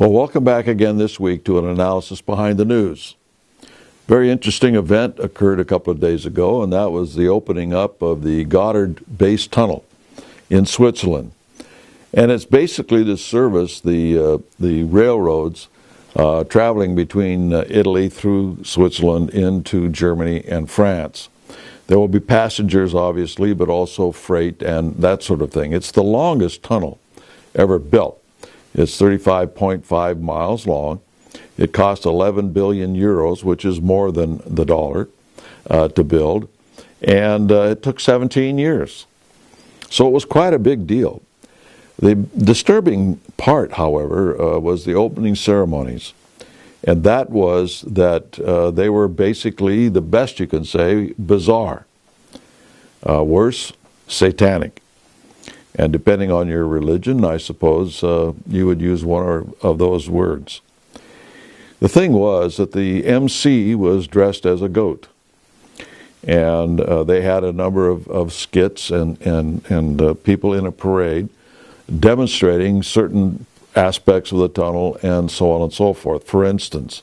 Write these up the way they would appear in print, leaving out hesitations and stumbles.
Well, welcome back again this week to an analysis behind the news. Very interesting event occurred a couple of days ago, and that was the opening up of the Gotthard base tunnel in Switzerland. And it's basically to service the railroads traveling between Italy through Switzerland into Germany and France. There will be passengers, obviously, but also freight and that sort of thing. It's the longest tunnel ever built. It's 35.5 miles long. It cost 11 billion euros, which is more than the dollar, to build. And it took 17 years. So it was quite a big deal. The disturbing part, however, was the opening ceremonies. And that was that they were basically, the best you can say, bizarre. Worse, satanic. And depending on your religion, I suppose you would use one of those words. The thing was that the MC was dressed as a goat. And they had a number of skits and people in a parade demonstrating certain aspects of the tunnel and so on and so forth. For instance,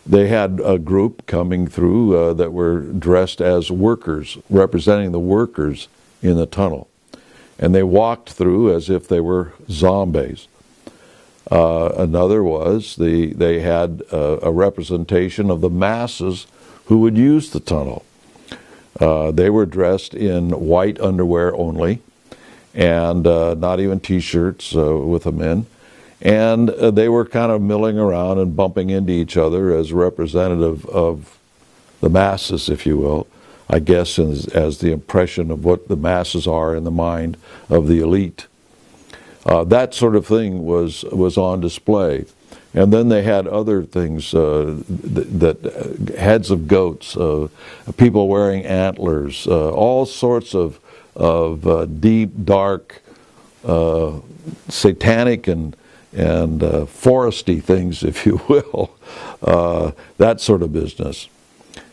they had a group coming through that were dressed as workers, representing the workers in the tunnel. And they walked through as if they were zombies. Another was they had a representation of the masses who would use the tunnel. They were dressed in white underwear only, and not even T-shirts with the men. And they were kind of milling around and bumping into each other as representative of the masses, if you will. I guess as the impression of what the masses are in the mind of the elite. That sort of thing was on display. And then they had other things, that heads of goats, people wearing antlers, all sorts of deep, dark, satanic and foresty things, if you will, that sort of business.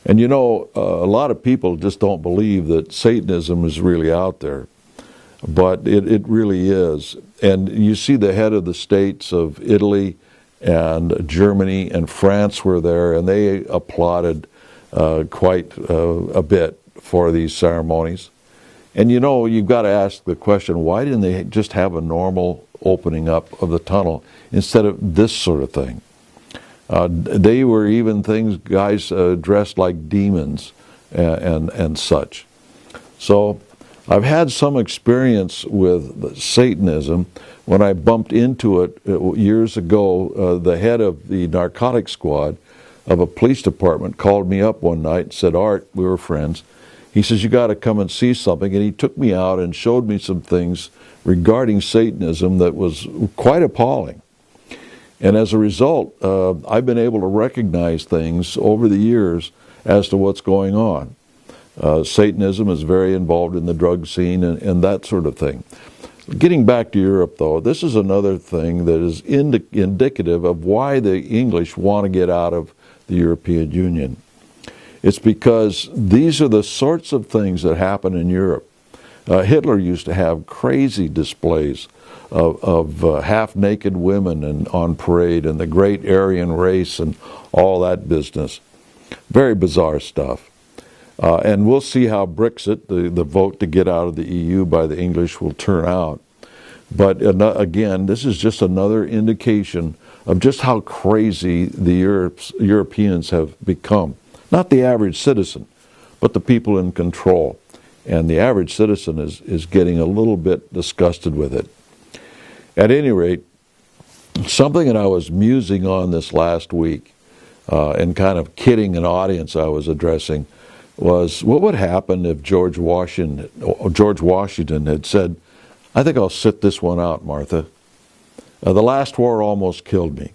And you know, a lot of people just don't believe that Satanism is really out there, but it really is. And you see the head of the states of Italy and Germany and France were there, and they applauded quite a bit for these ceremonies. And you know, you've got to ask the question, why didn't they just have a normal opening up of the tunnel instead of this sort of thing? They were even guys dressed like demons and such. So I've had some experience with Satanism. When I bumped into it years ago, the head of the narcotics squad of a police department called me up one night and said, "Art," we were friends, he says, "you got to come and see something." And he took me out and showed me some things regarding Satanism that was quite appalling. And as a result, I've been able to recognize things over the years as to what's going on. Satanism is very involved in the drug scene and that sort of thing. Getting back to Europe, though, this is another thing that is indicative of why the English want to get out of the European Union. It's because these are the sorts of things that happen in Europe. Hitler used to have crazy displays of half-naked women and on parade, and the great Aryan race and all that business. Very bizarre stuff. And we'll see how Brexit, the vote to get out of the EU by the English, will turn out. But again, this is just another indication of just how crazy the Europeans have become. Not the average citizen, but the people in control. And the average citizen is getting a little bit disgusted with it. At any rate, something that I was musing on this last week, and kind of kidding an audience I was addressing, was what would happen if George Washington had said, "I think I'll sit this one out, Martha. The last war almost killed me.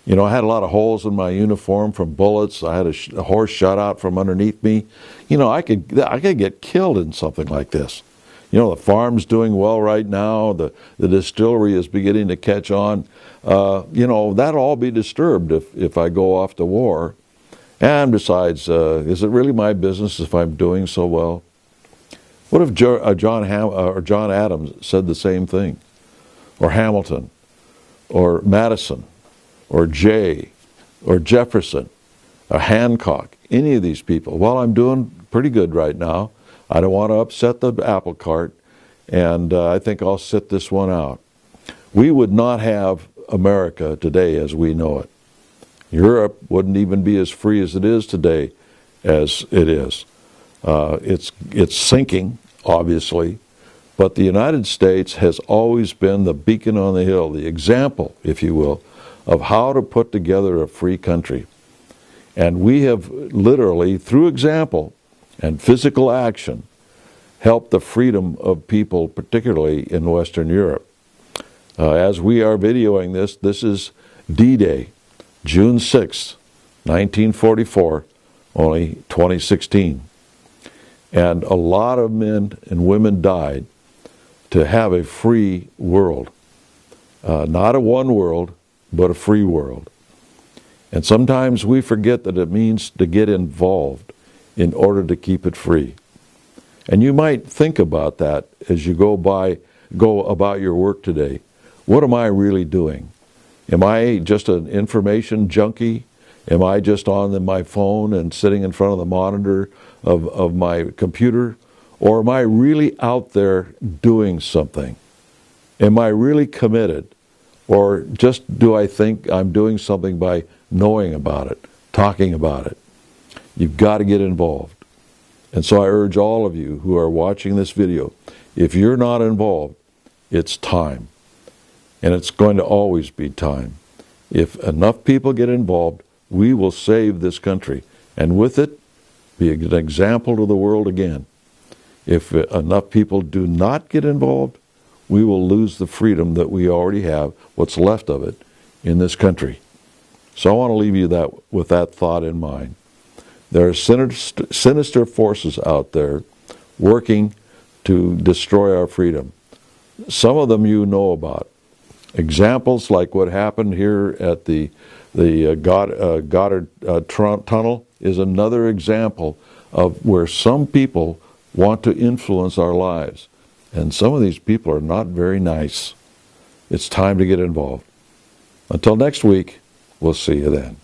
You know, I had a lot of holes in my uniform from bullets. I had a horse shot out from underneath me. You know, I could get killed in something like this. You know, the farm's doing well right now. The distillery is beginning to catch on. You know, that'll all be disturbed if I go off to war. And besides, is it really my business if I'm doing so well?" What if John Adams said the same thing? Or Hamilton? or Madison or Jay or Jefferson or Hancock, any of these people. Well, I'm doing pretty good right now. I don't want to upset the apple cart, and I think I'll sit this one out. We would not have America today as we know it. Europe wouldn't even be as free as it is today as it is. It's sinking, obviously, but the United States has always been the beacon on the hill, the example, if you will, of how to put together a free country. And we have literally, through example and physical action, helped the freedom of people, particularly in Western Europe. As we are videoing this, this is D-Day, June 6th, 1944, only 2016. And a lot of men and women died to have a free world. Not a one world, but a free world. And sometimes we forget that it means to get involved in order to keep it free. And you might think about that as you go about your work today. What am I really doing? Am I just an information junkie? Am I just on my phone and sitting in front of the monitor of my computer? Or am I really out there doing something? Am I really committed? Or just do I think I'm doing something by knowing about it, talking about it? You've got to get involved. And so I urge all of you who are watching this video, if you're not involved, it's time. And it's going to always be time. If enough people get involved, we will save this country. And with it, be an example to the world again. If enough people do not get involved, we will lose the freedom that we already have, what's left of it, in this country. So I want to leave you with that thought in mind. There are sinister forces out there working to destroy our freedom. Some of them you know about. Examples like what happened here at the Gotthard tunnel is another example of where some people want to influence our lives. And some of these people are not very nice. It's time to get involved. Until next week, we'll see you then.